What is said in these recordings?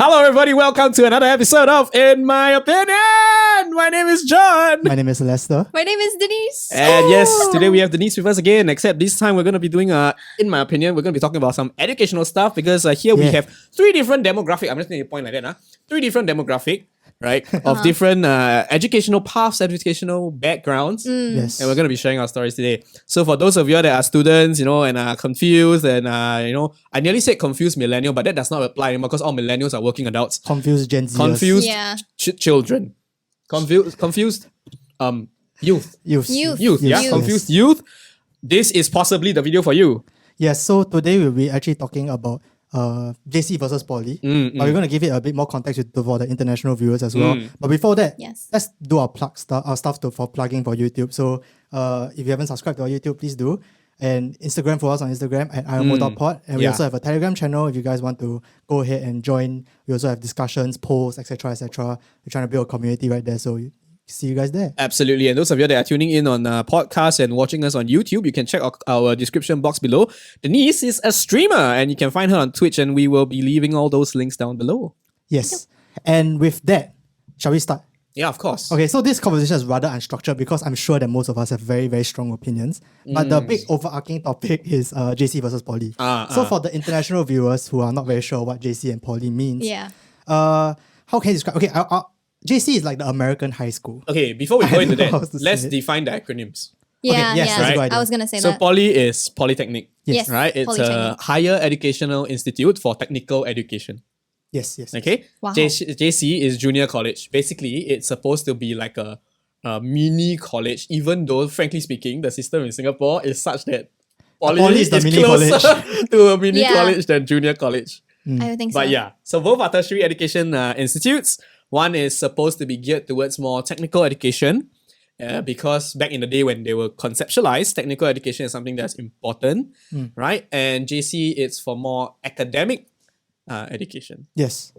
Hello, everybody. Welcome to another episode of In My Opinion. My name is John. My name is Lester. My name is Denise. And yes, today we have Denise with us again, except this time we're going to be doing, in my opinion, we're going to be talking about some educational stuff because here we have three different demographic. I'm just going to point like that. Three different demographic, right? Of different educational paths, educational backgrounds. Yes. And we're going to be sharing our stories today. So for those of you that are students, and are confused and, I nearly said confused millennial, but that does not apply anymore because all millennials are working adults. Confused Gen Z. Confused children. Confused youth. Youth. Confused youth. This is possibly the video for you. Yes, so today we'll be actually talking about JC versus Poly. But we're going to give it a bit more context for the international viewers as well. But before that, let's do our stuff for plugging for YouTube. So if you haven't subscribed to our YouTube, please do. And Instagram for us on Instagram at IMO.pod. And we also have a Telegram channel if you guys want to go ahead and join. We also have discussions, polls, etc. etc. We're trying to build a community right there. So see you guys there. Absolutely. And those of you that are tuning in on podcasts and watching us on YouTube, you can check our description box below. Denise is a streamer and you can find her on Twitch and we will be leaving all those links down below. Yes. And with that, shall we start? Yeah, of course. Okay, so this conversation is rather unstructured because I'm sure that most of us have very, very strong opinions. But the big overarching topic is JC versus Poly. So for the international viewers who are not very sure what JC and Poly means, how can you describe? Okay, JC is like the American high school. Okay, before we go into that, let's define the acronyms. I was going to say that. So Poly is polytechnic. Yes. Right? It's a higher educational institute for technical education. Yes. Okay. Wow. JC is junior college. Basically, it's supposed to be like a mini college, even though, frankly speaking, the system in Singapore is such that Poly is mini closer college. to a mini college than junior college. I would think so. But yeah, so both are tertiary education institutes. One is supposed to be geared towards more technical education because back in the day when they were conceptualized, technical education is something that's important, right? And JC, it's for more academic education. Yes.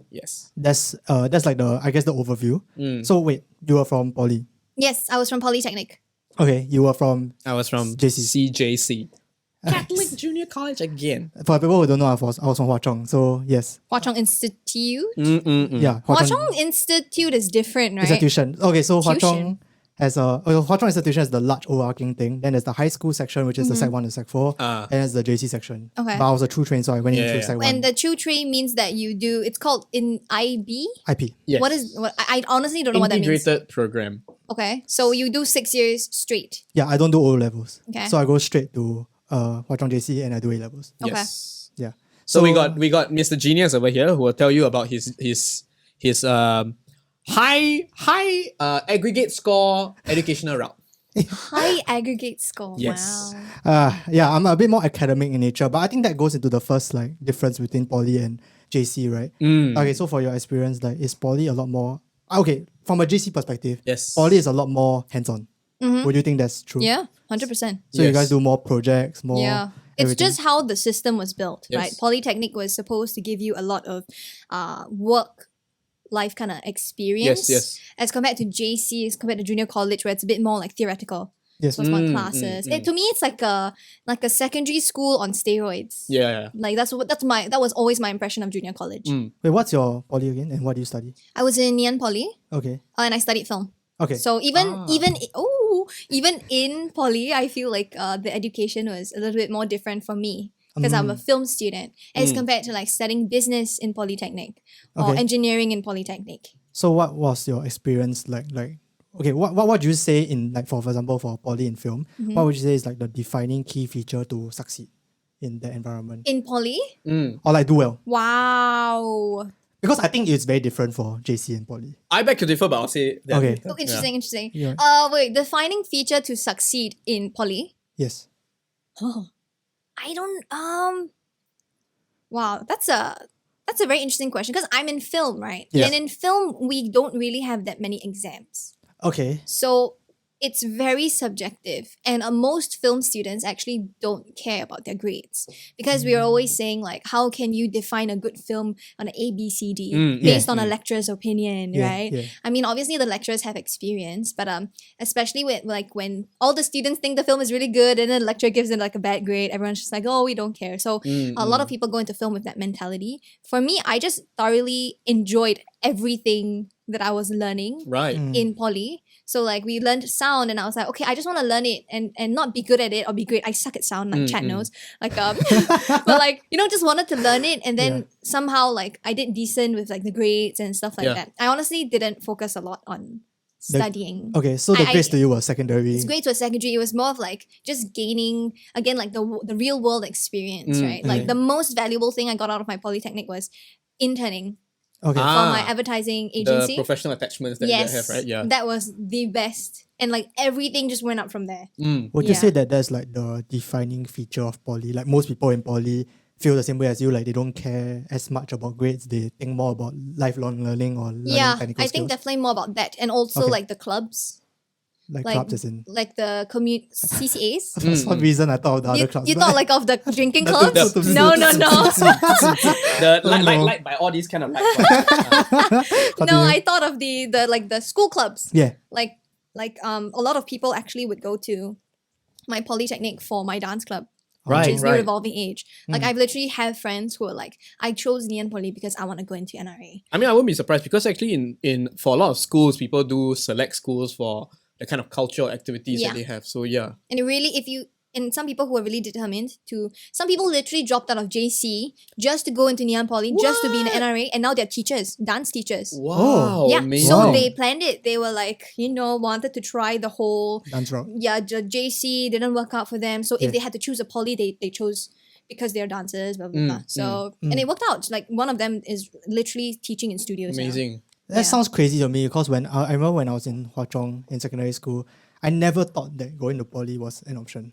That's like the overview. So wait, you were from Poly? Yes, I was from Polytechnic. Okay, you were from? I was from JC. CJC. Catholic Junior College again. For people who don't know, I was from Hwa Chong. So yes. Hwa Chong Institute? Yeah. Hwa Chong Institute is different, right? Institution. Okay, so Hwa Chong has Hwa Chong Institution is the large overarching thing. Then there's the high school section, which is the Sec 1 to Sec 4. And there's the JC section. Okay. But I was a true train, so I went into Sec 1. And the true train means that you do, it's called in IB? IP. Yes. I honestly don't know what that means. Integrated program. Okay, so you do 6 years straight. Yeah, I don't do O levels. Okay. So I go straight to Hwa Chong JC and I do A levels. Okay. Yes. Yeah. So we got Mr. Genius over here who will tell you about his high aggregate score educational route. High aggregate score. Yes. Wow. Yeah, I'm a bit more academic in nature, but I think that goes into the first difference between Poly and JC, right? Okay, so for your experience, is Poly a lot more? Okay, from a JC perspective, Yes. Poly is a lot more hands-on. Would you think that's true? Yeah, 100%. So you guys do more projects, more. Yeah. It's everything? just how the system was built, right? Polytechnic was supposed to give you a lot of work life kind of experience. Yes. As compared to JC, as compared to junior college, where it's a bit more like theoretical. Yes. So it's more classes. To me, it's like a secondary school on steroids. Yeah. Like that was always my impression of junior college. Wait, what's your Poly again, and what do you study? I was in Ngee Ann Poly. Okay. And I studied film. Okay. So even in Poly, I feel like the education was a little bit more different for me because I'm a film student as compared to studying business in Polytechnic or engineering in Polytechnic. So what was your experience like? Okay, what would you say in for example for Poly in film? What would you say is the defining key feature to succeed in that environment? In Poly? Or do well? Wow. Because I think it's very different for JC and Poly. I beg to differ, but I'll say that. Okay. later. Oh, interesting. Yeah. Wait, defining feature to succeed in Poly? Yes. Oh, I don't. Wow, that's a very interesting question because I'm in film, right? Yes. And in film, we don't really have that many exams. Okay. So it's very subjective, and most film students actually don't care about their grades, because we are always saying like, how can you define a good film on an ABCD based on a lecturer's opinion, right? I mean, obviously the lecturers have experience, but especially with like when all the students think the film is really good and then the lecturer gives it like a bad grade, everyone's just like, oh, we don't care. So a lot of people go into film with that mentality. For me, I just thoroughly enjoyed everything that I was learning in poly. So like we learned sound, and I was like, okay, I just want to learn it and not be good at it or be great. I suck at sound, like Chad knows. Like but like, you know, just wanted to learn it, and then somehow like I did decent with like the grades and stuff like that. I honestly didn't focus a lot on studying. So the grades to you were secondary. His grades were secondary. It was more of like just gaining, again, like the real world experience, right? Like the most valuable thing I got out of my polytechnic was interning. For my advertising agency. The professional attachments that you have, right? Yeah. That was the best. And like everything just went up from there. Would you say that that's like the defining feature of poly? Like most people in poly feel the same way as you, like they don't care as much about grades. They think more about lifelong learning or learning technical skills. I think definitely more about that. And also like the clubs. Like clubs as in? Like the CCAs. For some reason I thought of the other clubs. You thought like of the drinking clubs? No. Like by all these kind of like. No, I thought of the like the school clubs. Yeah. Like a lot of people actually would go to my polytechnic for my dance club. Which is New Revolving Age. Like I've literally have friends who are like, I chose Ngee Ann Poly because I want to go into NRA. I mean, I wouldn't be surprised, because actually in for a lot of schools, people do select schools for the kind of cultural activities that they have. So yeah. And it really, and some people who are really determined to, some people literally dropped out of JC just to go into Ngee Ann Poly, just to be in the NRA, and now they're teachers, dance teachers. Wow. Yeah. Amazing. So they planned it. They were like, wanted to try the whole dance route. Yeah, JC didn't work out for them. So if they had to choose a poly, they chose because they're dancers, blah blah blah. So and it worked out. Like one of them is literally teaching in studios. Amazing. Now. That sounds crazy to me, because when I remember when I was in Hwa Chong in secondary school, I never thought that going to poly was an option.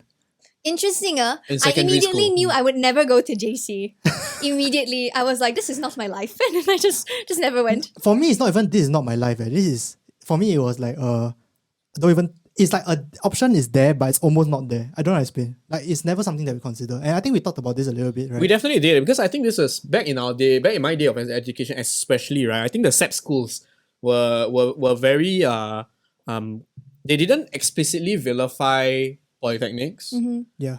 Interesting, I immediately knew I would never go to JC. Immediately, I was like, this is not my life. And then I just never went. For me, it's not even, this is not my life. This is, for me, it was like, it's like an option is there, but it's almost not there. I don't know how to explain. Like, it's never something that we consider. And I think we talked about this a little bit, right? We definitely did, because I think this was back in my day of education especially, right? I think the SEP schools were very, they didn't explicitly vilify polytechnics,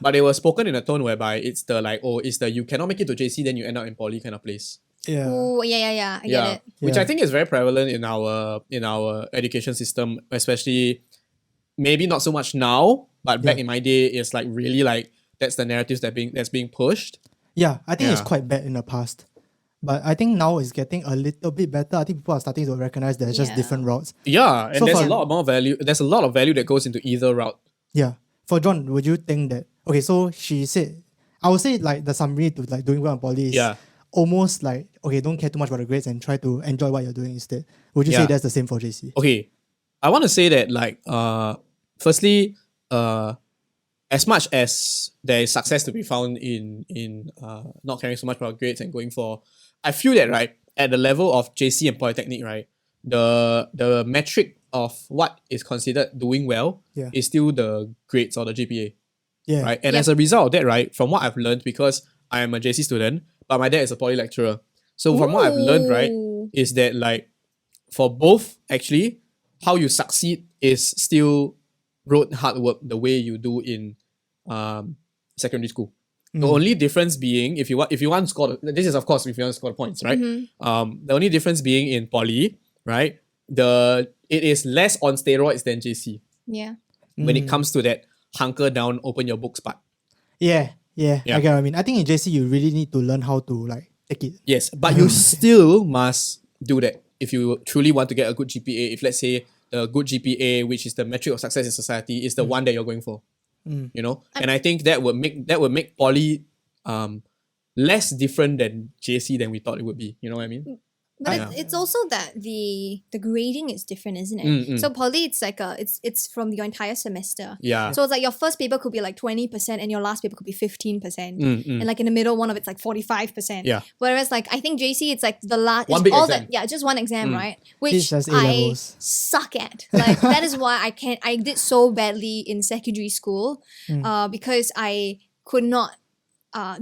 but it was spoken in a tone whereby it's the like, it's the you cannot make it to JC, then you end up in poly kind of place. Yeah. Ooh, yeah. I get it. Which I think is very prevalent in our education system, especially maybe not so much now, but back in my day, it's like really like that's the narratives that's being pushed. Yeah, I think it's quite bad in the past. But I think now it's getting a little bit better. I think people are starting to recognize there's just different routes. Yeah, and so there's a lot more value. There's a lot of value that goes into either route. Yeah. For John, would you think that, okay, so she said, I would say like the summary to like doing well in poly is almost like, okay, don't care too much about the grades and try to enjoy what you're doing instead. Would you say that's the same for JC? Okay, I want to say that like, firstly, as much as there is success to be found in not caring so much about grades and going for, I feel that right at the level of JC and Polytechnic, right, the metric of what is considered doing well is still the grades or the GPA. Yeah. Right. And as a result of that, right, from what I've learned, because I am a JC student, but my dad is a poly lecturer. So from what I've learned, right, is that like for both actually, how you succeed is still rote hard work the way you do in secondary school. The only difference being if you want to score this is of course if you want to score the points, right? The only difference being in poly, right? It is less on steroids than JC. Yeah. When it comes to that hunker down, open your books part. Yeah. I get what I mean. I think in JC you really need to learn how to like take it. Yes, but you still must do that if you truly want to get a good GPA. If let's say the good GPA, which is the metric of success in society, is the one that you're going for. You know? And I think that would make poly less different than JC than we thought it would be. You know what I mean? But it's also that the grading is different, isn't it? So poly, it's like it's from your entire semester. Yeah. So it's like your first paper could be like 20% and your last paper could be 15%. And like in the middle, one of it's like 45%. Yeah. Whereas like I think JC, it's like the last One big exam. just one exam, right? Which It's just I A-levels. suck at. Like that is why I did so badly in secondary school, because I could not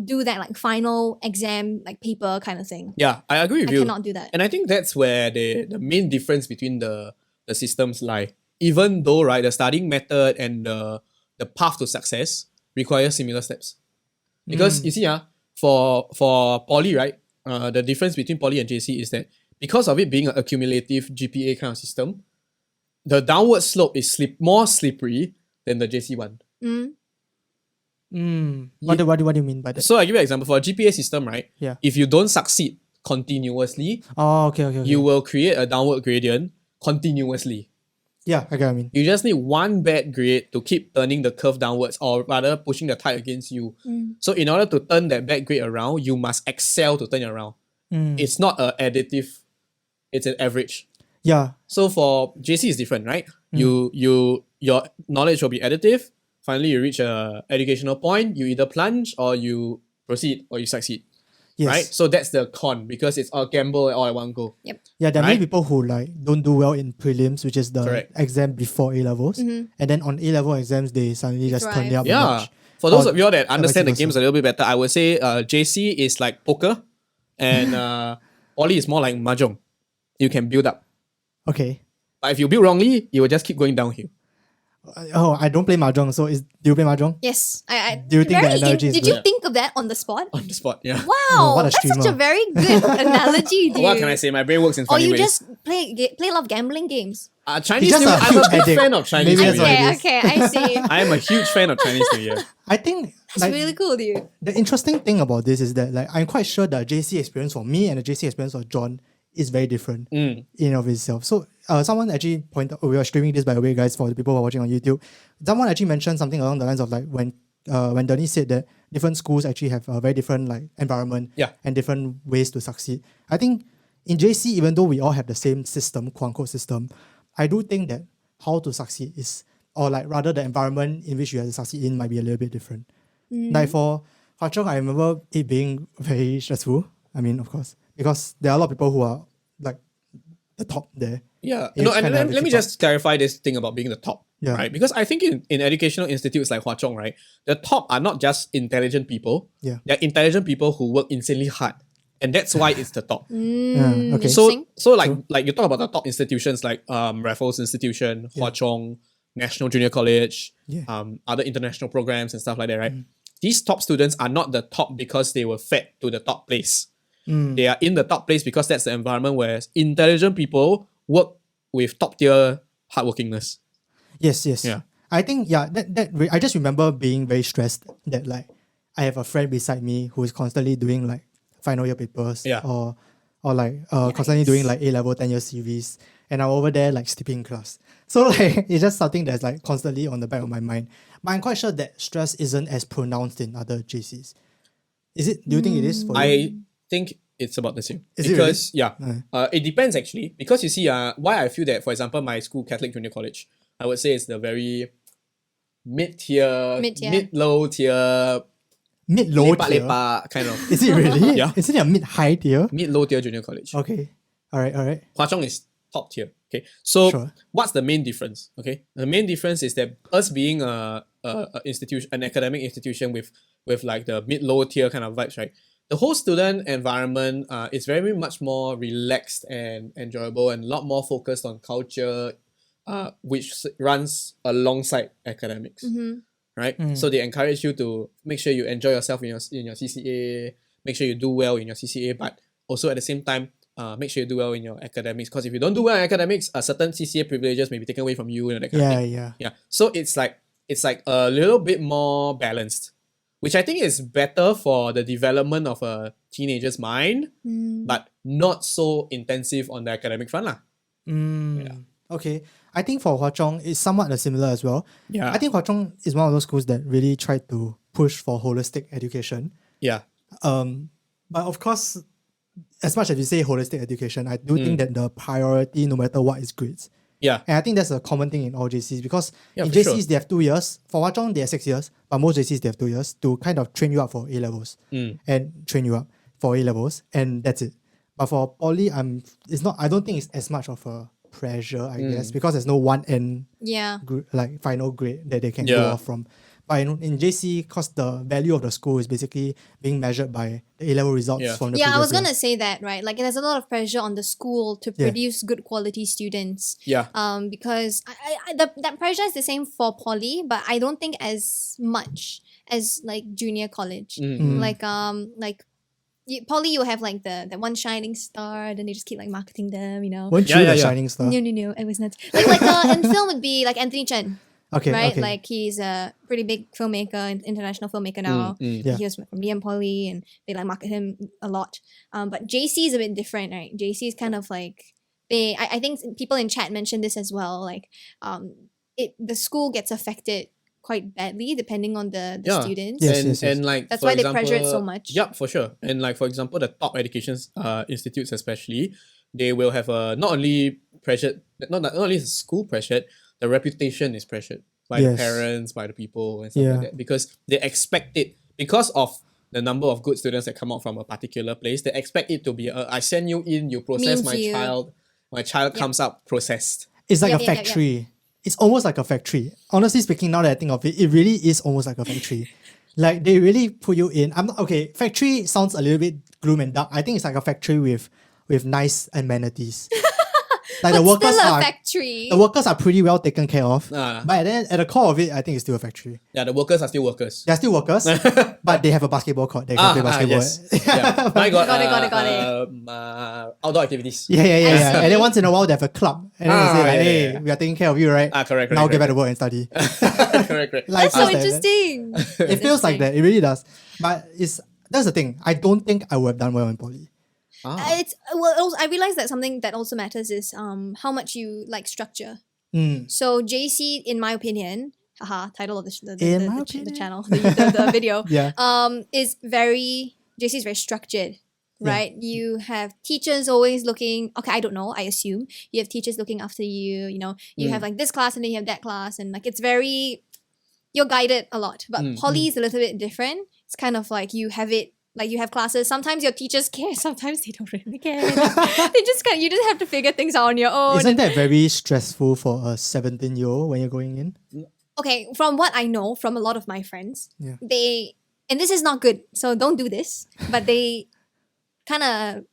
do that like final exam like paper kind of thing. Yeah, I agree with you. I cannot do that. And I think that's where the main difference between the systems lie. Even though, right, the studying method and the path to success require similar steps. Because you see, for poly, right, the difference between poly and JC is that because of it being an accumulative GPA kind of system, the downward slope is more slippery than the JC one. What do you mean by that? So I give you an example. For a GPA system, right? Yeah. If you don't succeed continuously, Okay. you will create a downward gradient continuously. Yeah, I get what I mean. You just need one bad grade to keep turning the curve downwards, or rather pushing the tide against you. So in order to turn that bad grade around, you must excel to turn it around. It's not an additive, it's an average. Yeah. So for JC is different, right? Your knowledge will be additive. Finally, you reach a educational point, you either plunge or you proceed or you succeed. Yes. Right? So that's the con, because it's all gamble all at one go. Yep. Yeah, there are many Right? people who like don't do well in prelims, which is the Correct. exam before A-levels. And then on A-level exams, they suddenly just turn it up a Yeah. notch. For those Or of you all that understand the vice games a little bit better, I would say JC is like poker and Poly is more like mahjong. You can build up. Okay. But if you build wrongly, you will just keep going downhill. I don't play mahjong, so do you play mahjong? Yes. Do you think the analogy is did you good? think of that on the spot? On the spot, yeah. Wow, what a that's such streamer. a very good analogy, dude. What can I say? My brain works in Or funny you ways. just play a lot of gambling games. Chinese just New Year, a I'm a huge big addict. fan of Chinese Maybe New that's Year. what it is. Okay, I see. I am a huge fan of Chinese New Year. I think That's really cool, dude. the interesting thing about this is that like I'm quite sure the JC experience for me and the JC experience for John is very different in and of itself. So someone actually pointed, we are streaming this by the way, guys, for the people who are watching on YouTube. Someone actually mentioned something along the lines of like when Denise said that different schools actually have a very different like environment and different ways to succeed. I think in JC, even though we all have the same system, quote unquote system, I do think that how to succeed is, or like rather the environment in which you have to succeed in might be a little bit different. Like for Hwa Chong, I remember it being very stressful. I mean, of course, because there are a lot of people who are like the top there. Yeah. You No, and kinda have to let me keep up. just clarify this thing about being the top. Yeah. Right? Because I think in educational institutes like Hwa Chong, right, the top are not just intelligent people. Yeah. They're intelligent people who work insanely hard. And that's why it's the top. Yeah, okay. So like you talk about the top institutions like Raffles Institution, Hwa Chong, National Junior College, other international programs and stuff like that, right? These top students are not the top because they were fed to the top place. They are in the top place because that's the environment where intelligent people work with top tier hardworkingness. Yes. Yeah. I think I just remember being very stressed that like I have a friend beside me who is constantly doing like final year papers or like constantly doing like A-level 10-year series, and I'm over there like sleeping in class. So like it's just something that's like constantly on the back of my mind. But I'm quite sure that stress isn't as pronounced in other JCs. Is it? Do you think it is for you? I think it's about the same. Is it because really? it depends actually. Because you see, why I feel that, for example, my school, Catholic Junior College, I would say it's the very mid-tier, mid-low tier, Mid-low tier? lepak kind of. Is it really? Yeah. Is it a mid-high tier? Mid-low tier junior college. Okay. All right. Hwa Chong is top tier. Okay. So Sure. what's the main difference? Okay. The main difference is that us being a institution, an academic institution with like the mid-low tier kind of vibes, right? The whole student environment is very much more relaxed and enjoyable and a lot more focused on culture, which runs alongside academics. Right? So they encourage you to make sure you enjoy yourself in your CCA, make sure you do well in your CCA, but also at the same time, make sure you do well in your academics. Because if you don't do well in academics, certain CCA privileges may be taken away from you and that kind of thing. Yeah. So it's like a little bit more balanced, which I think is better for the development of a teenager's mind, but not so intensive on the academic front lah. Okay. I think for Hwa Chong, it's somewhat similar as well. Yeah. I think Hwa Chong is one of those schools that really tried to push for holistic education. Yeah. But of course, as much as you say holistic education, I do think that the priority, no matter what, is grades. Yeah. And I think that's a common thing in all JCs because in for JCs sure. they have 2 years. For Hwa Chong, they have 6 years, but most JCs they have 2 years to kind of train you up for A levels and train you up for A levels, and that's it. But for poly, I don't think it's as much of a pressure, I guess, because there's no one end Yeah. like final grade that they can go off from. But in JC, because the value of the school is basically being measured by the A-level results from the Yeah, I was previous gonna year. say that, right? Like, there's a lot of pressure on the school to produce good quality students. Yeah. Because that pressure is the same for poly, but I don't think as much as like junior college. Like poly, you have like the one shining star, then they just keep like marketing them, you know. Weren't you the shining star? No, it was not. Like in film would be like Anthony Chen. Okay, right? okay. Like he's a pretty big filmmaker, international filmmaker now. Yeah. He was from DM Poly and they like market him a lot. But JC is a bit different, right? JC is kind of like I think people in chat mentioned this as well. Like the school gets affected quite badly depending on the students. Yes. And like that's for why example, they pressure it so much. Yeah, for sure. And like for example, the top education institutes especially, they will have not only pressured, not only is the school pressured, the reputation is pressured by the parents, by the people and stuff like that. Because they expect it, because of the number of good students that come out from a particular place, they expect it to be I send you in, you process my child comes out processed. It's like a factory. It's almost like a factory. Honestly speaking, now that I think of it, it really is almost like a factory. Like they really put you in. Factory sounds a little bit gloom and dark. I think it's like a factory with nice amenities. Like but the workers still a are factory. The workers are pretty well taken care of. But then at the core of it, I think it's still a factory. Yeah, the workers are still workers. They're still workers, but they have a basketball court. They can play basketball. Yes. I got it. Outdoor activities. Yeah. And then once in a while they have a club. And then they say like, hey, we are taking care of you, right? Correct. Now get back to work and study. correct. Like, That's so interesting. It feels like that. It really does. But that's the thing. I don't think I would have done well in poly. I realized that something that also matters is how much you like structure. So JC, in my opinion, title of the channel, the video, JC is very structured. Right? You have teachers always looking, I don't know, I assume. You have teachers looking after you, you know, you have like this class and then you have that class, and like it's very, you're guided a lot. But poly is a little bit different. It's kind of like you have it, like you have classes, sometimes your teachers care, sometimes they don't really care. You just have to figure things out on your own. Isn't that very stressful for a 17-year-old when you're going in? Okay, from what I know from a lot of my friends, and this is not good, so don't do this, but they kind of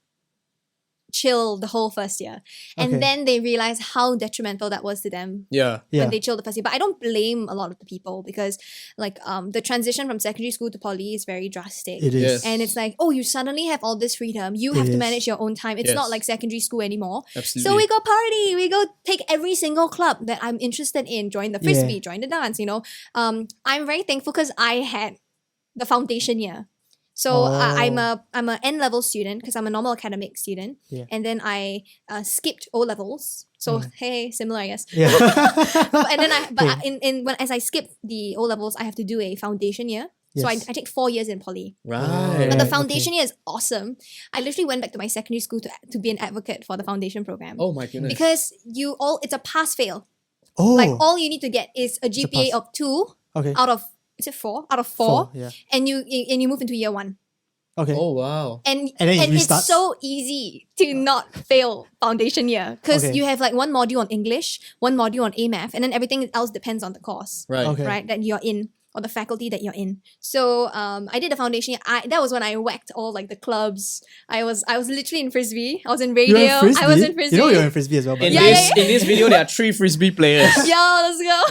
chill the whole first year. And then they realize how detrimental that was to them when they chilled the first year. But I don't blame a lot of the people because like the transition from secondary school to poly is very drastic. It is. Yes. And it's like, you suddenly have all this freedom. You have to manage your own time. It's not like secondary school anymore. Absolutely. So we go party. We go take every single club that I'm interested in. Join the frisbee, join the dance, you know. I'm very thankful because I had the foundation year. So I'm a N-level student because I'm a normal academic student. And then I skipped O-levels. So hey, similar I guess. And then as I skip the O-levels, I have to do a foundation year. So I take 4 years in poly. Right. But the foundation year is awesome. I literally went back to my secondary school to be an advocate for the foundation program. Oh my goodness. Because it's a pass-fail. Oh. Like all you need to get is a GPA of 2 out of, is it 4? Out of 4. And you move into year 1. Okay. Oh wow. And then it's so easy to not fail foundation year because you have like one module on English, one module on A-math, and then everything else depends on the course. Right. Right, that you're in or the faculty that you're in. So I did the foundation year. That was when I whacked all like the clubs. I was literally in frisbee. I was in radio. I was in frisbee. You know you're in frisbee as well. But In this video, there are 3 frisbee players. Let's go.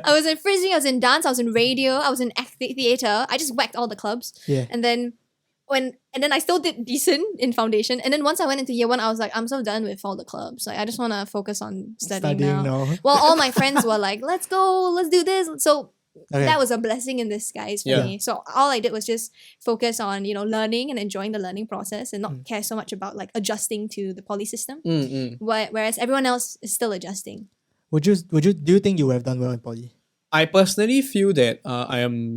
I was in frisbee, I was in dance, I was in radio, I was in theatre. I just whacked all the clubs. And then I still did decent in foundation. And then once I went into year 1, I was like, I'm so done with all the clubs. Like I just want to focus on studying now. Well, all my friends were like, let's go, let's do this. So that was a blessing in disguise for me. So all I did was just focus on, learning and enjoying the learning process and not care so much about like adjusting to the poly system. Whereas everyone else is still adjusting. Do you think you would have done well in poly? I personally feel that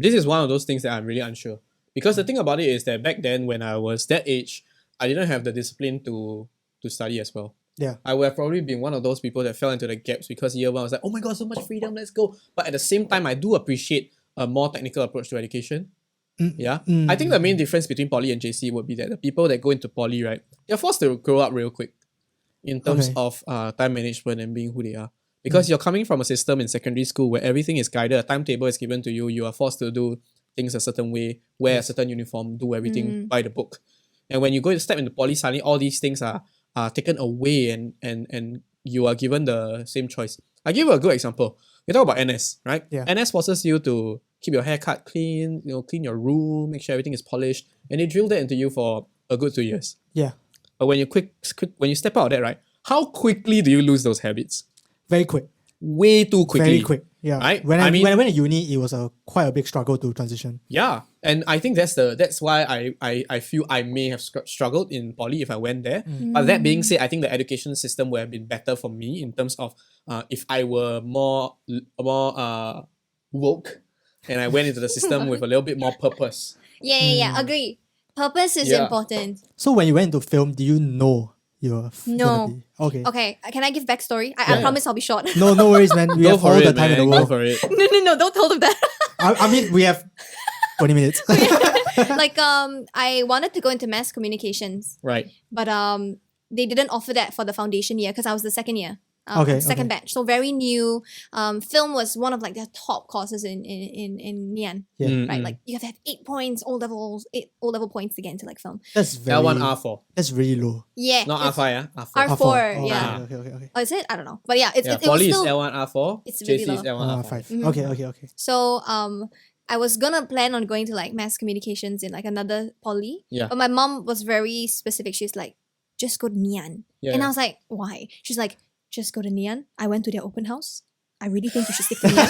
this is one of those things that I'm really unsure. Because the thing about it is that back then when I was that age, I didn't have the discipline to study as well. Yeah. I would have probably been one of those people that fell into the gaps because year one I was like, oh my god, so much freedom, let's go. But at the same time, I do appreciate a more technical approach to education. Yeah. I think the main difference between poly and JC would be that the people that go into poly, right, they're forced to grow up real quick in terms of time management and being who they are. Because you're coming from a system in secondary school where everything is guided, a timetable is given to you, you are forced to do things a certain way, wear a certain uniform, do everything by the book. And when you go to step into poly, suddenly all these things are taken away and you are given the same choice. I give you a good example. We talk about NS, right? Yeah. NS forces you to keep your hair cut clean, clean your room, make sure everything is polished, and they drill that into you for a good 2 years. Yeah. But when you step out of that, right? How quickly do you lose those habits? Very quick. Way too quickly. Very quick. Yeah. Right? When I went to uni, it was quite a big struggle to transition. Yeah, and I think that's why I feel I may have struggled in poly if I went there. But that being said, I think the education system would have been better for me in terms of if I were more woke and I went into the system with a little bit more purpose. Yeah. Agree. Purpose is important. So when you went into film, do you know you were gonna be? Okay. Okay, can I give backstory? I promise I'll be short. No worries, man. We have all the time in the world. Go for it. No, don't tell them that. I mean, we have 20 minutes. I wanted to go into mass communications, Right. but they didn't offer that for the foundation year because I was the second year. Second batch. So very new. Film was one of like their top courses in Nian. Yeah. Right? Like you have to have 8 points, eight O-level points to get into like film. That's very L1, R4. That's really low. Yeah. Not it's R5, R4. R4, Oh, yeah. Okay. Oh, is it? I don't know. But yeah, it was Poly still... is L1, R4. It's really JC is low. L1, R5. 5. Mhm. Okay. So I was gonna plan on going to like mass communications in like another poly. Yeah. But my mom was very specific. She's like, just go to Nian. Yeah, and yeah. I was like, why? She's like, just go to Nian. I went to their open house. I really think you should stick to Nian. And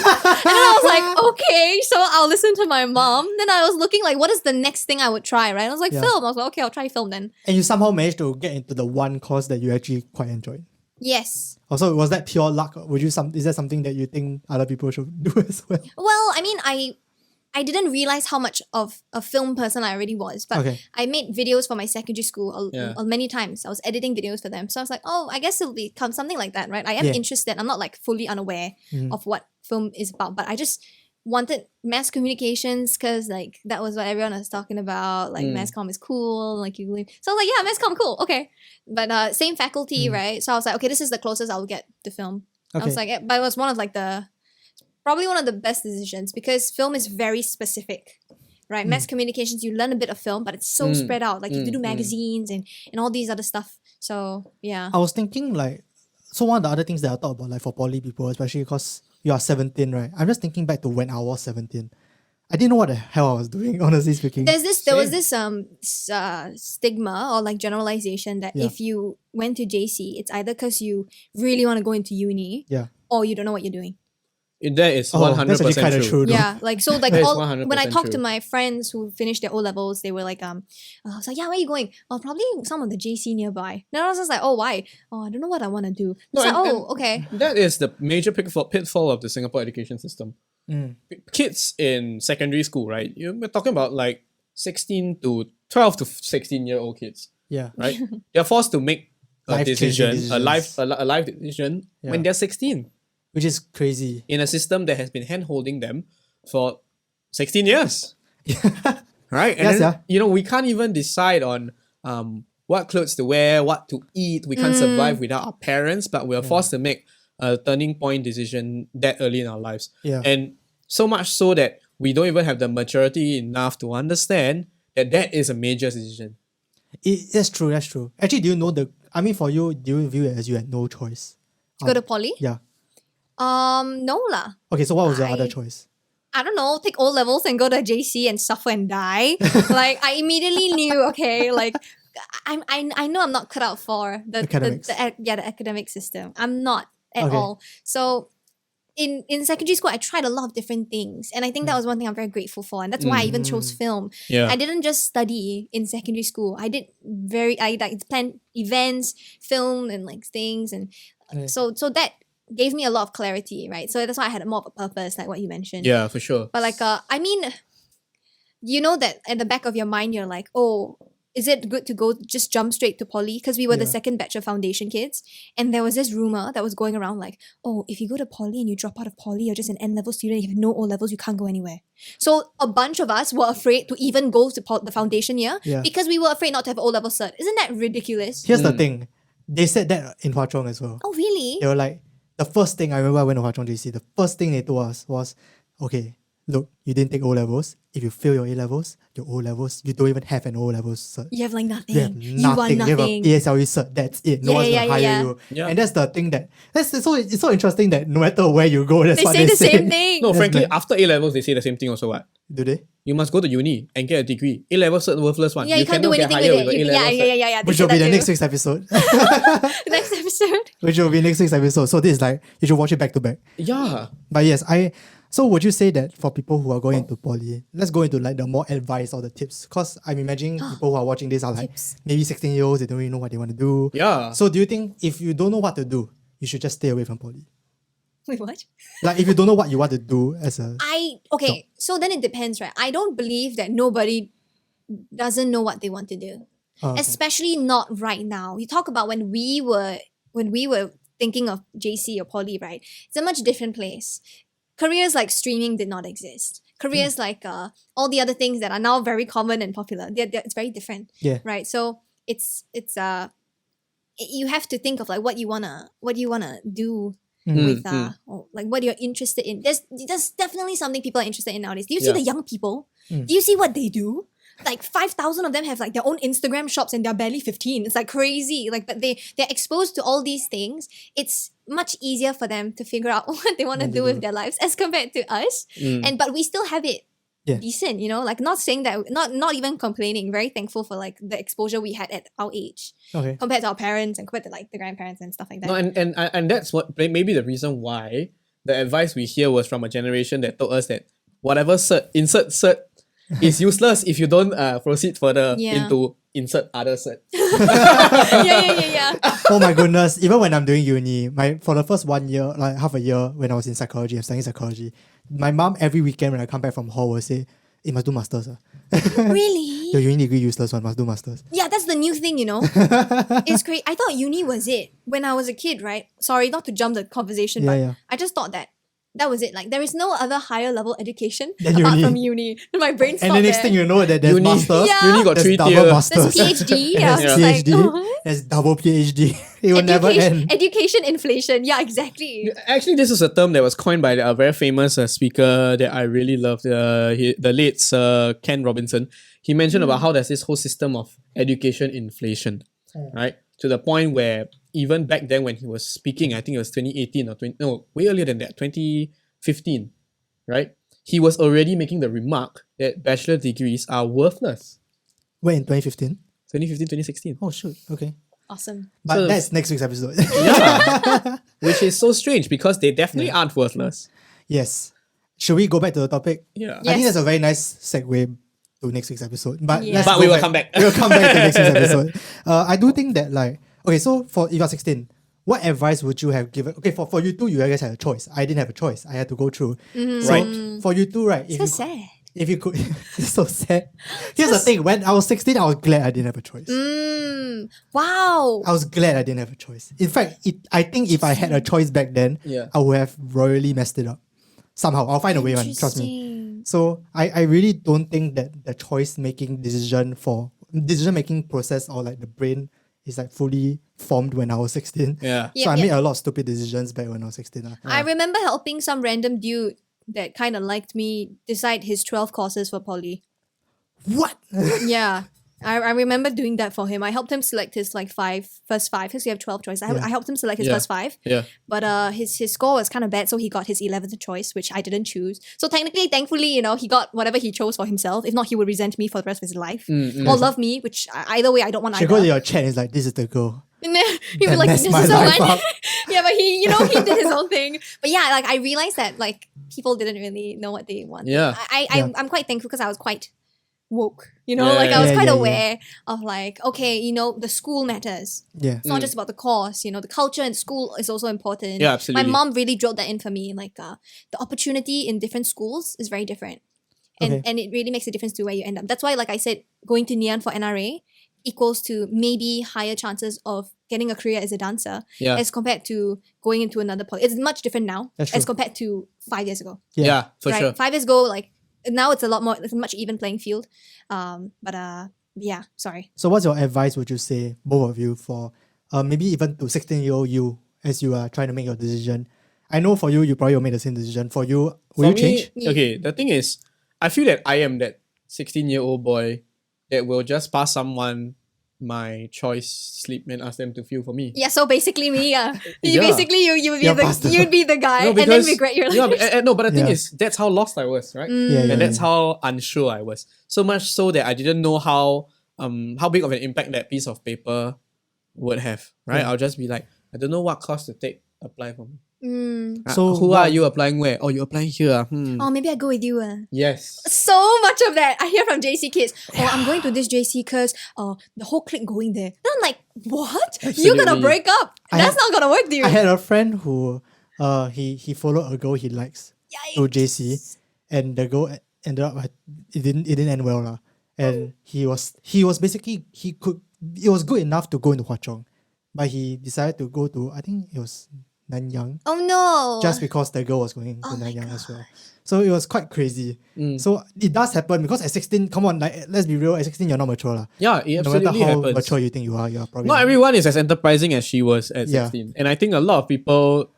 I was like, okay, so I'll listen to my mom. Then I was looking like, what is the next thing I would try, right? I was like, Yeah. film. I was like, okay, I'll try film then. And you somehow managed to get into the one course that you actually quite enjoyed. Yes. Also, was that pure luck? Is that something that you think other people should do as well? Well, I mean, I didn't realize how much of a film person I already was, but Okay. I made videos for my secondary school Yeah. many times. I was editing videos for them. So I was like, oh, I guess it'll become something like that, right? I am Yeah. interested. I'm not like fully unaware of what film is about, but I just wanted mass communications because like that was what everyone was talking about. Like mass comm is cool. Like you leave. So I was like, yeah, mass comm, cool. Okay. But same faculty, right? So I was like, okay, this is the closest I'll get to film. I was like, but it was one of like probably one of the best decisions because film is very specific, right? Mass communications, you learn a bit of film, but it's so spread out. Like you have to do magazines and all these other stuff. So yeah. I was thinking like, so one of the other things that I thought about like for poly people, especially because you are 17, right? I'm just thinking back to when I was 17. I didn't know what the hell I was doing, honestly speaking. There was this stigma or like generalization that if you went to JC, it's either because you really want to go into uni or you don't know what you're doing. That is 100% that's actually kind of true. Though. Yeah, like so, like That is all 100% when I talked to true. my friends who finished their O levels, they were like, I was like, yeah, where are you going? Oh, probably some of the JC nearby. Then I was just like, oh, why? Oh, I don't know what I want to do. No, It's like, and- oh, okay. That is the major pitfall of the Singapore education system. Kids in secondary school, right? We're talking about like 12 to 16-year-old kids, Yeah. right? They're forced to make a Life-changing decision, a decisions. life decision when Yeah. they're 16 Which is crazy. in a system that has been hand-holding them for 16 years. Right? And Yes, then, we can't even decide on what clothes to wear, what to eat. We can't survive without our parents, but we're forced to make a turning point decision that early in our lives. Yeah. And so much so that we don't even have the maturity enough to understand that is a major decision. That's true. Actually, do you know for you, do you view it as you had no choice? Go to poly? Yeah. No lah. Okay, so what was your I- other choice? I don't know, take O levels and go to JC and suffer and die. Like I immediately knew, okay, like I know I'm not cut out for the Academics. the academic system. I'm not at Okay. all. So in secondary school, I tried a lot of different things, and I think that was one thing I'm very grateful for, and that's why I even chose film. Yeah. I didn't just study in secondary school. I planned events, film, and like things, and Okay. so that gave me a lot of clarity, right? So that's why I had more of a purpose, like what you mentioned. Yeah, for sure. But like, I mean, you know that at the back of your mind, you're like, oh, is it good to go just jump straight to poly? Because we were the second batch of foundation kids. And there was this rumor that was going around like, oh, if you go to poly and you drop out of poly, you're just an N-level student, you have no O-levels, you can't go anywhere. So a bunch of us were afraid to even go to the foundation year because we were afraid not to have O-level cert. Isn't that ridiculous? Here's the thing. They said that in Hwa Chong as well. Oh, really? They were like, the first thing, I remember I went to Hwa Chong JC, the first thing they told us was, okay, look, you didn't take O-levels. If you fail your A-levels, your O-levels, you don't even have an O-levels cert. You have like nothing. You have nothing. You want nothing. You have an ASLE cert. That's it. No one's going to hire you. Yeah. And that's the thing it's so interesting that no matter where you go, that's what say they the say. same thing. No, frankly, after A-levels, they say the same thing also. What? Do they? You must go to uni and get a degree. A-levels cert worthless one. Yeah, you can't do anything with it. Yeah. Which will be the next week's episode. Next episode. Which will be next week's episode. So this is like, you should watch it back to back. Yeah. But yes, so would you say that for people who are going into poly, let's go into like the more advice or the tips? Because I'm imagining people who are watching this are like maybe 16-year-olds, they don't really know what they want to do. Yeah. So do you think if you don't know what to do, you should just stay away from poly? Wait, what? Like if you don't know what you want to do as a so then it depends, right? I don't believe that nobody doesn't know what they want to do. Especially not right now. You talk about when we were thinking of JC or poly, right? It's a much different place. Careers like streaming did not exist. Careers like all the other things that are now very common and popular, it's very different. Yeah. Right. So it's you have to think of like what you wanna do with or like what you're interested in. There's definitely something people are interested in nowadays. Do you see the young people? Do you see what they do? Like 5,000 of them have like their own Instagram shops and they're barely 15. It's like crazy. Like, but they're exposed to all these things. It's much easier for them to figure out what they want to do with their lives as compared to us. But we still have it decent, like not saying that, not even complaining. Very thankful for like the exposure we had at our age compared to our parents and compared to like the grandparents and stuff like that. No, and that's what maybe the reason why the advice we hear was from a generation that told us that whatever insert cert is useless if you don't proceed further into insert other cert. Yeah. Oh my goodness. Even when I'm doing uni, for the first 1 year, like half a year when I was in psychology, I'm studying psychology, my mom every weekend when I come back from hall will say, you must do masters. Really? Your uni degree useless one, must do masters. Yeah, that's the new thing, It's great. I thought uni was it when I was a kid, right? Sorry, not to jump the conversation, but I just thought that was it. Like, there is no other higher level education apart from uni. My brain stopped. And the next thing you know that there's masters. Uni got 3 double tiers. masters. There's PhD. There's Like, PhD. There's double PhD. It will never end. Education inflation. Yeah, exactly. Actually, this is a term that was coined by a very famous speaker that I really loved, the late Sir Ken Robinson. He mentioned about how there's this whole system of education inflation, right? To the point where even back then when he was speaking, I think it was 2018 or way earlier than that, 2015, right? He was already making the remark that bachelor degrees are worthless. When, in 2015? 2015, 2016. Oh, shoot. Okay. Awesome. But So- that's next week's episode. Yeah. Which is so strange because they definitely aren't worthless. Yes. Should we go back to the topic? Yeah. Yeah. I think that's a very nice segue to next week's episode. But, Yeah. let's But go we will back. come back. We'll come back to next week's episode. I do think that okay, so if you're 16, what advice would you have given? Okay, for you two, you guys had a choice. I didn't have a choice. I had to go through. So for you two, right? So sad. If you could, it's so sad. Here's the thing: when I was 16, I was glad I didn't have a choice. Wow. I was glad I didn't have a choice. In fact, I think if I had a choice back then, I would have royally messed it up. Somehow, I'll find a way, man. Trust me. So I really don't think that the decision-making process or like the brain is like fully formed when I was 16. Yeah. So I made a lot of stupid decisions back when I was 16. I remember helping some random dude that kind of liked me decide his 12 courses for poly. What? Yeah. I remember doing that for him. I helped him select his first five because we have 12 choices. I helped him select his first 5. Yeah. But his score was kind of bad, so he got his 11th choice, which I didn't choose. So technically, thankfully, he got whatever he chose for himself. If not, he would resent me for the rest of his life. Or love me, which either way, I don't want Should either. go to your chat and it's like, this is the girl. He'd be That like, messed this my is the life one. up. Yeah, but he did his own thing. But yeah, like I realized that like people didn't really know what they wanted. Yeah. I'm quite thankful because I was quite woke. I was Yeah, quite yeah, aware of like, okay, the school matters. Yeah. It's not just about the course, the culture in school is also important. Yeah, absolutely. My mom really drilled that in for me. Like the opportunity in different schools is very different. And it really makes a difference to where you end up. That's why, like I said, going to Ngee Ann for NRA equals to maybe higher chances of getting a career as a dancer as compared to going into another poly. It's much different now as compared to 5 years ago. Yeah, for sure. 5 years ago, like now it's a lot more, it's a much even playing field. Yeah, sorry. So what's your advice, would you say, both of you, for maybe even to 16-year-old you as you are trying to make your decision? I know for you, you probably will make the same decision. For you, will you change? Okay, the thing is, I feel that I am that 16-year-old boy that will just pass someone my choice slip and ask them to fill for me. Yeah, so basically me, basically you'd be the guy and then regret your life. No, but the thing is, that's how lost I was, right? And that's how unsure I was. So much so that I didn't know how big of an impact that piece of paper would have, right? I'll just be like, I don't know what course to take, apply for me. So who are you applying where? Oh, you're applying here. Oh, maybe I go with you. Yes. So much of that I hear from JC kids. Oh, I'm going to this JC because the whole clique going there. Then I'm like, what? Absolutely. You're gonna break up. That's not gonna work, dude. I had a friend who he followed a girl he likes to JC, and the girl ended up it didn't end well lah. And he was basically it was good enough to go into Hwa Chong, but he decided to go to, I think it was Nanyang. Oh no! Just because the girl was going to Nanyang as well. So it was quite crazy. So it does happen because at 16, come on, like, let's be real, at 16 you're not mature lah. Yeah, it no absolutely matter how happens. mature you think you are probably not everyone is as enterprising as she was at 16. And I think a lot of people,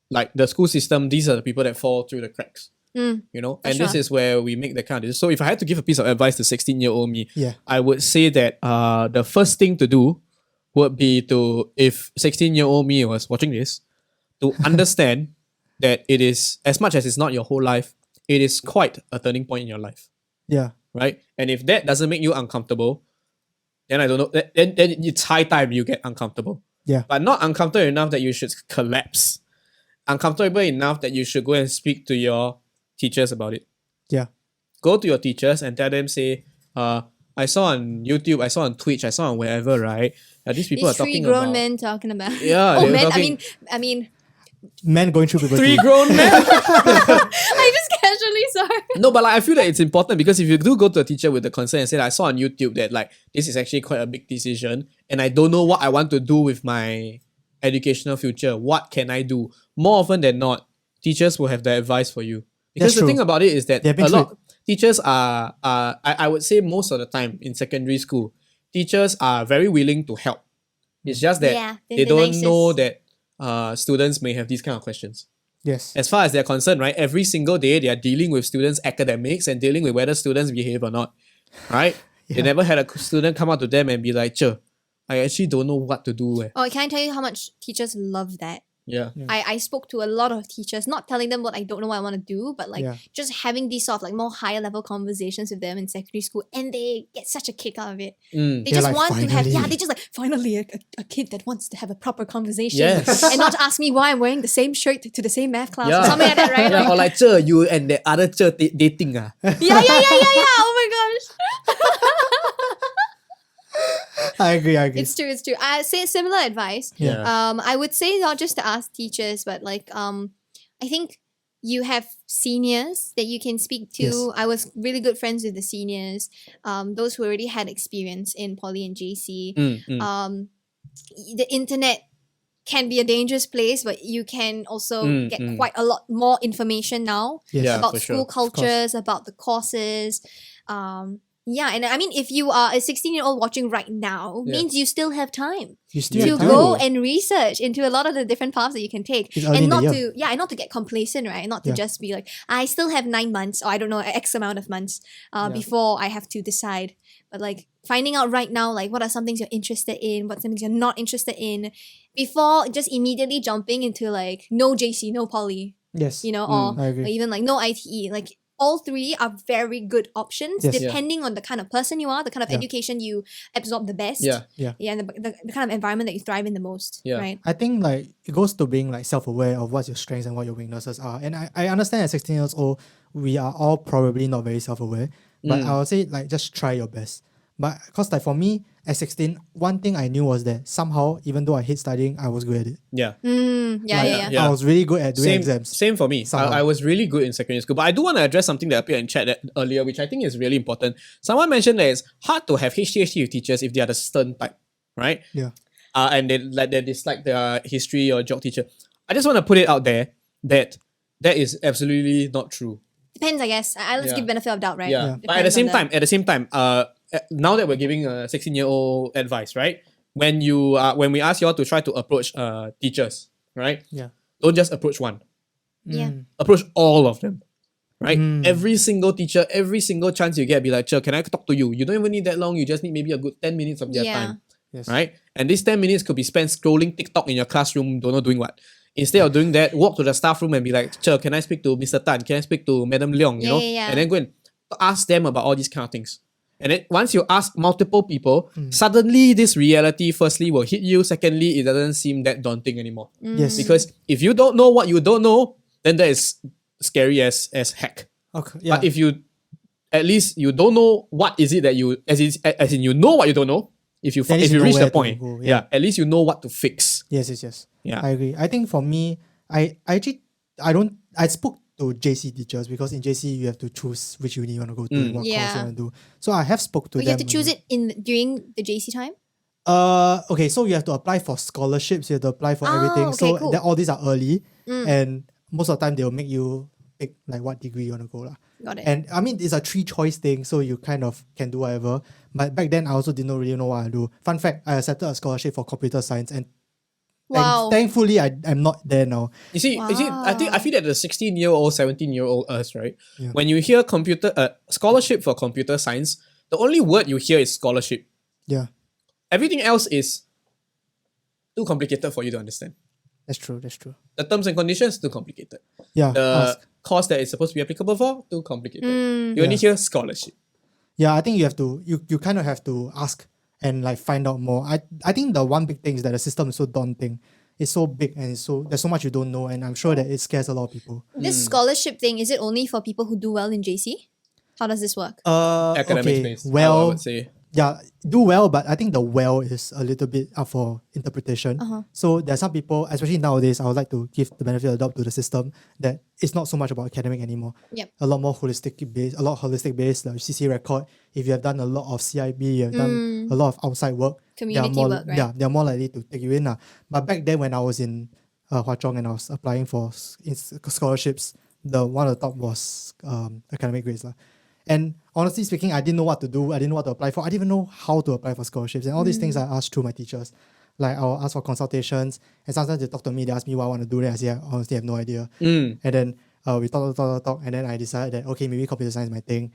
like the school system, these are the people that fall through the cracks. You know, and this is where we make the kind of decision. So if I had to give a piece of advice to 16-year-old me, I would say that the first thing to do would be to, if 16-year-old me was watching this, to understand that it is, as much as it's not your whole life, it is quite a turning point in your life. Yeah. Right? And if that doesn't make you uncomfortable, then I don't know, then it's high time you get uncomfortable. Yeah. But not uncomfortable enough that you should collapse. Uncomfortable enough that you should go and speak to your teachers about it. Yeah. Go to your teachers and tell them, say, I saw on YouTube, I saw on Twitch, I saw on wherever, right? These people are talking about... 3 grown men talking about... Yeah. Oh, men, I mean... Men going through puberty. 3 grown men? I just casually sorry. No, but like, I feel that it's important because if you do go to a teacher with the concern and say, I saw on YouTube that like this is actually quite a big decision and I don't know what I want to do with my educational future, what can I do? More often than not, teachers will have the advice for you. Because the thing about it is that a lot teachers are I would say most of the time in secondary school, teachers are very willing to help. It's just that they don't know that students may have these kind of questions. Yes. As far as they're concerned, right? Every single day they are dealing with students' academics and dealing with whether students behave or not. Right? They never had a student come up to them and be like, "Cher, I actually don't know what to do." Oh, can I tell you how much teachers love that? Yeah. I spoke to a lot of teachers, not telling them what I don't know what I want to do, but like just having these sort of like more higher level conversations with them in secondary school, and they get such a kick out of it. They just like, want finally. to have, they just like, finally a kid that wants to have a proper conversation Yes. and not ask me why I'm wearing the same shirt to the same math class or something like that, right? Yeah, or like, "Cher, you and the other cher dating ah." Yeah. Oh my gosh. I agree. It's true. I say similar advice. Yeah. I would say not just to ask teachers, but like I think you have seniors that you can speak to. Yes. I was really good friends with the seniors, those who already had experience in poly and JC. The internet can be a dangerous place, but you can also get quite a lot more information now about school cultures, about the courses. And I mean, if you are a 16-year-old watching right now, means you still have time to go and research into a lot of the different paths that you can take, and not to get complacent, right? Not to just be like, I still have 9 months, or I don't know, X amount of months before I have to decide. But like finding out right now, like what are some things you're interested in, what some things you're not interested in, before just immediately jumping into like no JC, no poly. Yes. Or even like no ITE, like. All 3 are very good options depending on the kind of person you are, the kind of education you absorb the best. And the kind of environment that you thrive in the most. Right? I think like it goes to being like self-aware of what your strengths and what your weaknesses are. And I understand at 16 years old, we are all probably not very self-aware. But I would say like just try your best. But because like for me, at 16, one thing I knew was that somehow, even though I hate studying, I was good at it. Yeah. I was really good at doing exams. Same for me. I was really good in secondary school. But I do want to address something that appeared in chat earlier, which I think is really important. Someone mentioned that it's hard to have HTHT with teachers if they are the stern type, right? Yeah. And they dislike their history or geog teacher. I just want to put it out there that is absolutely not true. Depends, I guess. Let's give benefit of doubt, right? Yeah. But at the same time, now that we're giving a 16-year-old advice, right? When we ask you all to try to approach teachers, right? Yeah. Don't just approach one. Yeah. Approach all of them. Right? Every single teacher, every single chance you get, be like, can I talk to you? You don't even need that long. You just need maybe a good 10 minutes of their time. Yes. Right? And these 10 minutes could be spent scrolling TikTok in your classroom, don't know doing what. Instead of doing that, walk to the staff room and be like, can I speak to Mr. Tan? Can I speak to Madam Leong? You know? And then go and ask them about all these kind of things. And then once you ask multiple people, suddenly this reality firstly will hit you. Secondly, it doesn't seem that daunting anymore. Yes. Because if you don't know what you don't know, then that is scary as heck. Okay. Yeah. But if you at least you don't know what is it that you as in you know what you don't know. If you reach the point, at least you know what to fix. Yes. Yeah, I agree. I think for me, I spoke to JC teachers because in JC you have to choose which uni you want to go to and what course you want to do. So I have spoke to them. You have to choose it during the JC time? Okay, so you have to apply for scholarships, you have to apply for everything. Okay, so cool. all these are early and most of the time they'll make you pick like what degree you want to go. Got it. And I mean it's a 3-choice thing, so you kind of can do whatever. But back then I also didn't really know what I do. Fun fact, I accepted a scholarship for computer science and thankfully I'm not there now. You see, I feel that the 16-year-old, 17-year-old us, right? Yeah. When you hear scholarship for computer science, the only word you hear is scholarship. Yeah. Everything else is too complicated for you to understand. That's true. The terms and conditions, too complicated. Yeah. The course that is supposed to be applicable for, too complicated. You only hear scholarship. Yeah, I think you have to you kind of have to ask and like find out more. I think the one big thing is that the system is so daunting. It's so big and there's so much you don't know, and I'm sure that it scares a lot of people. This scholarship thing, is it only for people who do well in JC? How does this work? Academics okay. based. Well, I would say. Yeah, do well, but I think the well is a little bit up for interpretation. So there are some people, especially nowadays, I would like to give the benefit of the doubt to the system that it's not so much about academic anymore. Yep. A lot more holistic based, like CC record. If you have done a lot of CIB, you have done a lot of outside work. Community work, right? Yeah, they're more likely to take you in. But back then when I was in Hwa Chong and I was applying for scholarships, one of the top was academic grades. And honestly speaking, I didn't know what to do. I didn't know what to apply for. I didn't even know how to apply for scholarships. And all these things I asked through my teachers. Like I'll ask for consultations. And sometimes they talk to me, they ask me what I want to do. Then I say, I honestly have no idea. And then we talk. And then I decided that, okay, maybe computer science is my thing.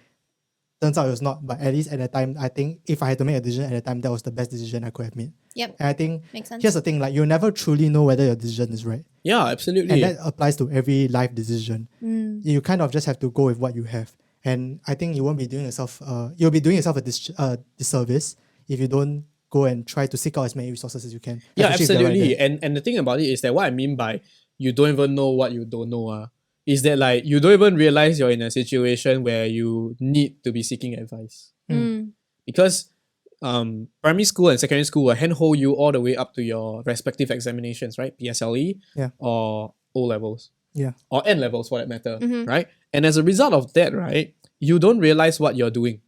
Turns out it was not. But at least at the time, I think if I had to make a decision at the time, that was the best decision I could have made. Yep. And I think makes sense. Here's the thing, like you'll never truly know whether your decision is right. Yeah, absolutely. And that applies to every life decision. You kind of just have to go with what you have. And I think you won't be doing yourself, you'll be doing yourself a disservice if you don't go and try to seek out as many resources as you can. Yeah, absolutely. Right, and the thing about it is that what I mean by you don't even know what you don't know is that like you don't even realize you're in a situation where you need to be seeking advice. Because primary school and secondary school will handhold you all the way up to your respective examinations, right? PSLE or O levels. Yeah. Or N levels for that matter, right? And as a result of that, right, you don't realize what you're doing,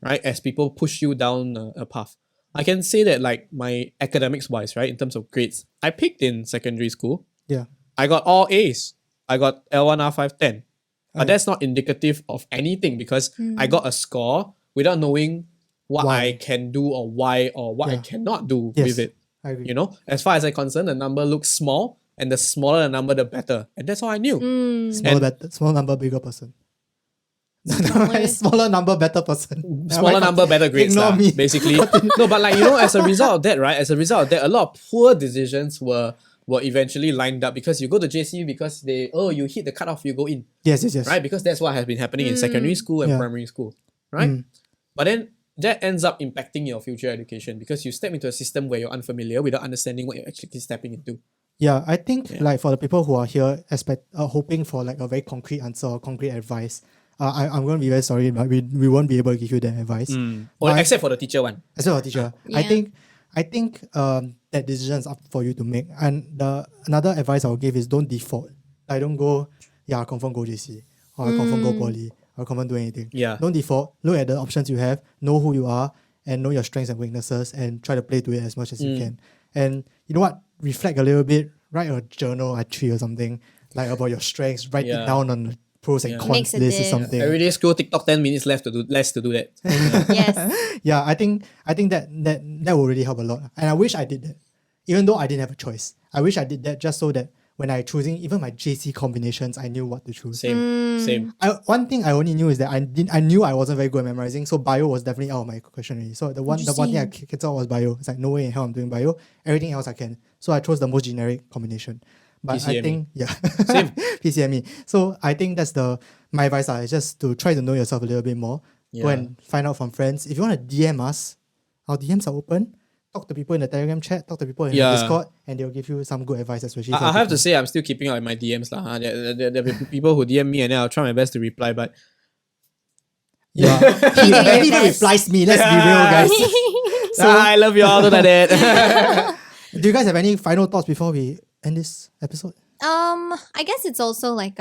right? As people push you down a path. I can say that like my academics wise, right, in terms of grades, I picked in secondary school. Yeah. I got all A's. I got L1, R5, 10. But that's not indicative of anything because I got a score without knowing what I can do or why or what I cannot do with it. I agree. You know, as far as I'm concerned, the number looks small. And the smaller the number, the better. And that's all I knew. Small number, bigger person. Smaller number, better person. Smaller number, better grades. Ignore me. Basically. No, but like, you know, as a result of that, right? As a result of that, a lot of poor decisions were eventually lined up because you go to JC because you hit the cutoff, you go in. Yes. Right? Because that's what has been happening in secondary school and primary school. Right? But then that ends up impacting your future education because you step into a system where you're unfamiliar without understanding what you're actually stepping into. Yeah, I think like for the people who are here hoping for like a very concrete answer or concrete advice, I'm going to be very sorry, but we won't be able to give you that advice. Or except for the teacher one. Except for the teacher. I think that decision is up for you to make. And another advice I will give is don't default. Like don't go, I confirm go JC or I confirm go poly or I confirm do anything. Yeah. Don't default. Look at the options you have, know who you are, and know your strengths and weaknesses, and try to play to it as much as you can. And you know what? Reflect a little bit. Write a journal entry or something like about your strengths. Write it down on the pros and cons list or something. Every day scroll TikTok 10 minutes less to do that. Yes. Yeah, I think that will really help a lot. And I wish I did that. Even though I didn't have a choice. I wish I did that just so that when I choosing even my JC combinations, I knew what to choose. Same. One thing I only knew is that I knew I wasn't very good at memorizing, so bio was definitely out of my question already. So the one thing I kicked out was bio. It's like no way in hell I'm doing bio. Everything else I can. So I chose the most generic combination. But PCME. I think Same. PCME. So I think that's my advice is just to try to know yourself a little bit more. Go and find out from friends. If you want to DM us, our DMs are open. Talk to people in the Telegram chat, talk to people in the Discord, and they'll give you some good advice, especially. I have to say, I'm still keeping up with my DMs. There are people who DM me and then I'll try my best to reply, but he even replies me. Let's be real, guys. So I love you all. Don't like that. Do you guys have any final thoughts before we end this episode? I guess it's also like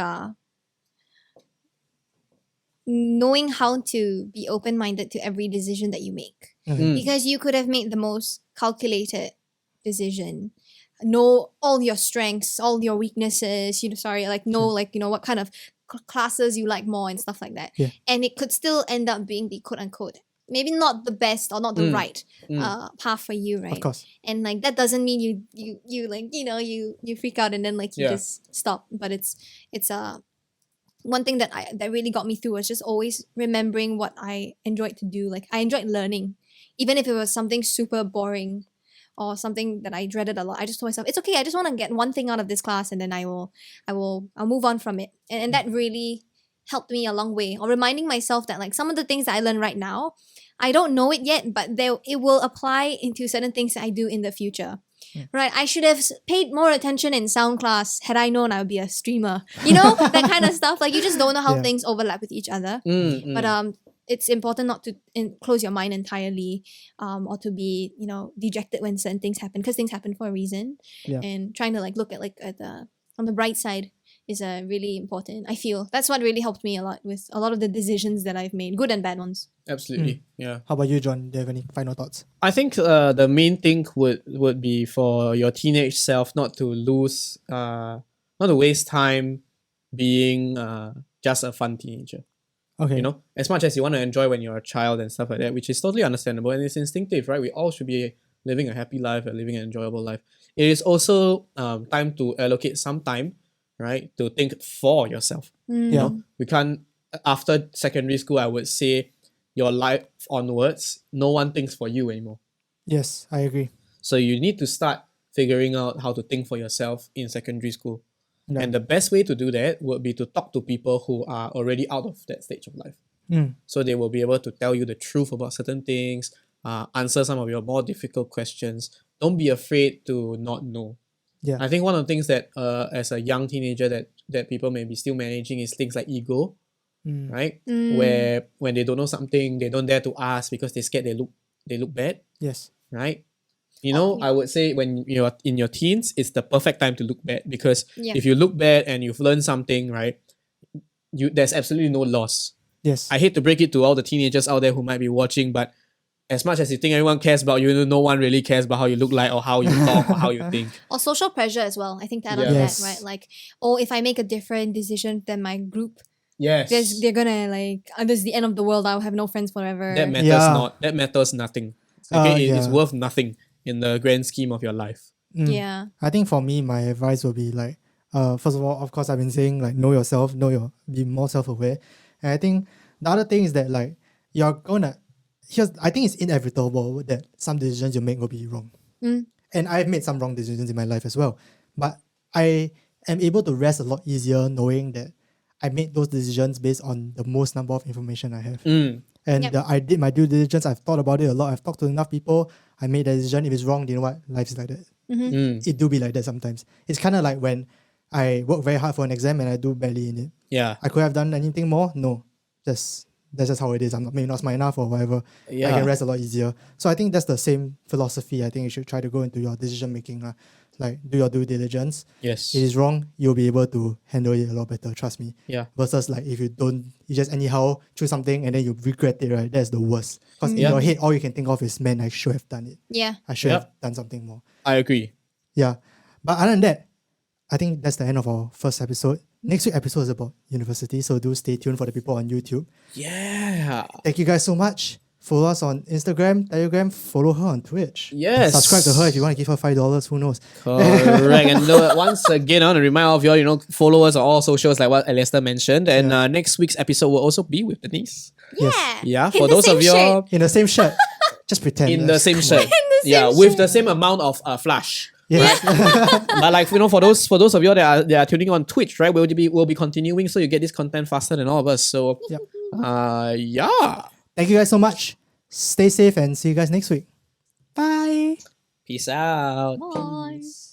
knowing how to be open-minded to every decision that you make. Because you could have made the most calculated decision, know all your strengths, all your weaknesses, know what kind of classes you like more and stuff like that. And it could still end up being the quote-unquote maybe not the best or not the right path for you, right? Of course. And like that doesn't mean you freak out and then like you just stop. But it's one thing that really got me through was just always remembering what I enjoyed to do. Like I enjoyed learning, even if it was something super boring or something that I dreaded a lot. I just told myself, it's okay. I just want to get one thing out of this class, and then I'll move on from it. And that really helped me a long way. Or reminding myself that like some of the things that I learn right now, I don't know it yet, but it will apply into certain things that I do in the future. Right, I should have paid more attention in sound class. Had I known I would be a streamer, that kind of stuff. Like you just don't know how things overlap with each other. But it's important not to close your mind entirely, or to be dejected when certain things happen, because things happen for a reason. And trying to look at on the bright side is really important. I feel that's what really helped me a lot with a lot of the decisions that I've made, good and bad ones. Absolutely, yeah. How about you, John? Do you have any final thoughts? I think the main thing would be for your teenage self not to waste time being just a fun teenager. Okay. As much as you want to enjoy when you're a child and stuff like that, which is totally understandable and it's instinctive, right? We all should be living a happy life and living an enjoyable life. It is also time to allocate some time, right, to think for yourself. We can't, after secondary school, I would say your life onwards, no one thinks for you anymore. Yes, I agree. So you need to start figuring out how to think for yourself in secondary school. Yeah. And the best way to do that would be to talk to people who are already out of that stage of life. So they will be able to tell you the truth about certain things, answer some of your more difficult questions. Don't be afraid to not know. I think one of the things that as a young teenager that people may be still managing is things like ego, right? Where when they don't know something, they don't dare to ask because they're scared they look bad. Yes. Right? I would say when you're in your teens, it's the perfect time to look bad, because if you look bad and you've learned something, right, there's absolutely no loss. Yes. I hate to break it to all the teenagers out there who might be watching, but as much as you think everyone cares about you, no one really cares about how you look like or how you talk or how you think. Or social pressure as well. I think that on that, right? Like, if I make a different decision than my group, they're gonna this is the end of the world. I'll have no friends forever. That matters That matters nothing. Okay, it's worth nothing in the grand scheme of your life. I think for me, my advice would be first of all, of course, I've been saying know yourself, be more self-aware. And I think the other thing is that you're gonna, I think it's inevitable that some decisions you make will be wrong. And I've made some wrong decisions in my life as well. But I am able to rest a lot easier knowing that I made those decisions based on the most number of information I have. And I did my due diligence. I've thought about it a lot. I've talked to enough people. I made a decision. If it's wrong, you know what? Life is like that. It do be like that sometimes. It's kind of like when I work very hard for an exam and I do badly in it. Yeah. I could have done anything more? No. that's just how it is. I'm maybe not smart enough or whatever. Yeah. I can rest a lot easier. So I think that's the same philosophy. I think you should try to go into your decision making. Like do your due diligence. Yes. It is wrong, you'll be able to handle it a lot better, trust me. Yeah. Versus like if you just anyhow choose something and then you regret it, right? That's the worst. Because in your head, all you can think of is, man, I should have done it. Yeah. I should have done something more. I agree. Yeah. But other than that, I think that's the end of our first episode. Next week's episode is about university, so do stay tuned for the people on YouTube. Yeah. Thank you guys so much. Follow us on Instagram, Telegram, follow her on Twitch. Yes. Subscribe to her if you want to give her $5, who knows? Correct. And once again, I want to remind all of you all, follow us on all socials like what Alistair mentioned. And next week's episode will also be with Denise. Yeah. Yeah. For those of you in the same shirt. Just pretend. in the same shirt. With the same amount of flash. Yes. But like for those of you that are tuning on Twitch, right? We'll be continuing, so you get this content faster than all of us. So Thank you guys so much. Stay safe and see you guys next week. Bye. Peace out. Bye.